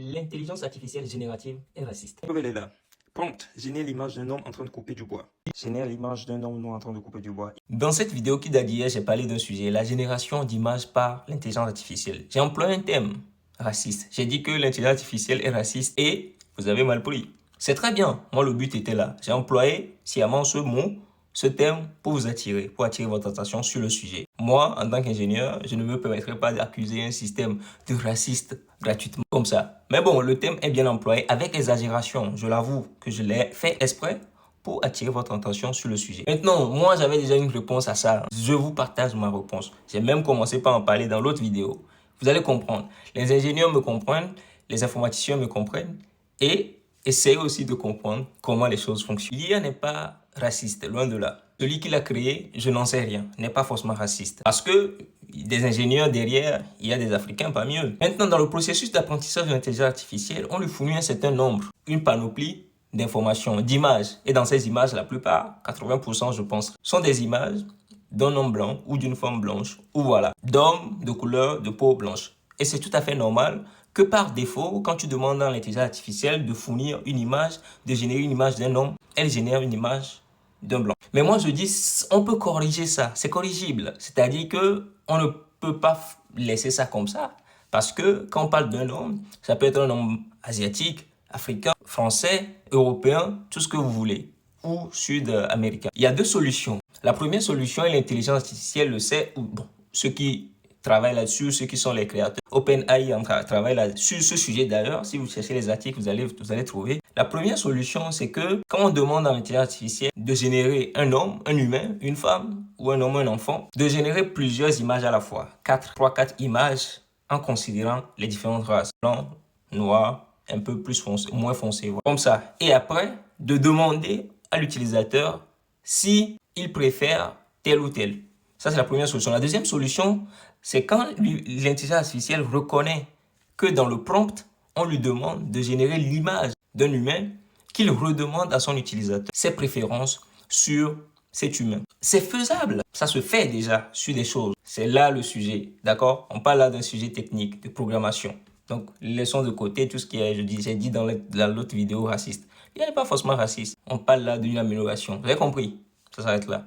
L'intelligence artificielle générative est raciste. Elle est là. Prompt, génère l'image d'un homme en train de couper du bois. Génère l'image d'un homme noir en train de couper du bois. Dans cette vidéo qui date d'hier, j'ai parlé d'un sujet, la génération d'images par l'intelligence artificielle. J'ai employé un thème, raciste. J'ai dit que l'intelligence artificielle est raciste et vous avez mal pris. C'est très bien, moi le but était là. J'ai employé sciemment ce mot, ce terme pour vous attirer, pour attirer votre attention sur le sujet. Moi, en tant qu'ingénieur, je ne me permettrai pas d'accuser un système de raciste gratuitement comme ça. Mais bon, le thème est bien employé avec exagération. Je l'avoue que je l'ai fait exprès pour attirer votre attention sur le sujet. Maintenant, moi, j'avais déjà une réponse à ça. Je vous partage ma réponse. J'ai même commencé par en parler dans l'autre vidéo. Vous allez comprendre. Les ingénieurs me comprennent, les informaticiens me comprennent et essayez aussi de comprendre comment les choses fonctionnent. L'IA n'est pas raciste, loin de là. Celui qui l'a créé, je n'en sais rien, n'est pas forcément raciste. Parce que des ingénieurs derrière, il y a des Africains parmi eux. Maintenant, dans le processus d'apprentissage de l'intelligence artificielle, on lui fournit un certain nombre, une panoplie d'informations, d'images. Et dans ces images, la plupart, 80% je pense, sont des images d'un homme blanc ou d'une femme blanche, ou voilà, d'hommes de couleur de peau blanche. Et c'est tout à fait normal que par défaut, quand tu demandes à l'intelligence artificielle de fournir une image, de générer une image d'un homme, elle génère une image d'un blanc. Mais moi je dis, on peut corriger ça, c'est corrigible. C'est-à-dire que on ne peut pas laisser ça comme ça. Parce que quand on parle d'un homme, ça peut être un homme asiatique, africain, français, européen, tout ce que vous voulez, ou sud-américain. Il y a deux solutions. La première solution, et l'intelligence artificielle le sait, ou bon, ceux qui travaillent là-dessus, ceux qui sont les créateurs. OpenAI travaille là-dessus, ce sujet d'ailleurs. Si vous cherchez les articles, vous allez trouver. La première solution, c'est que quand on demande à l'intelligence artificielle de générer un homme, un humain, une femme, ou un homme, un enfant, de générer plusieurs images à la fois. 3-4 images en considérant les différentes races. Blanc, noir, un peu plus foncé, moins foncé. Comme ça. Et après, de demander à l'utilisateur si il préfère tel ou tel. Ça, c'est la première solution. La deuxième solution, c'est quand l'intelligence artificielle reconnaît que dans le prompt, on lui demande de générer l'image d'un humain qu'il redemande à son utilisateur ses préférences sur cet humain. C'est faisable. Ça se fait déjà sur des choses. C'est là le sujet. D'accord? On parle là d'un sujet technique, de programmation. Donc, laissons de côté tout ce qui est, j'ai dit dans l'autre vidéo raciste. Il n'est pas forcément raciste. On parle là d'une amélioration. Vous avez compris? Ça s'arrête là.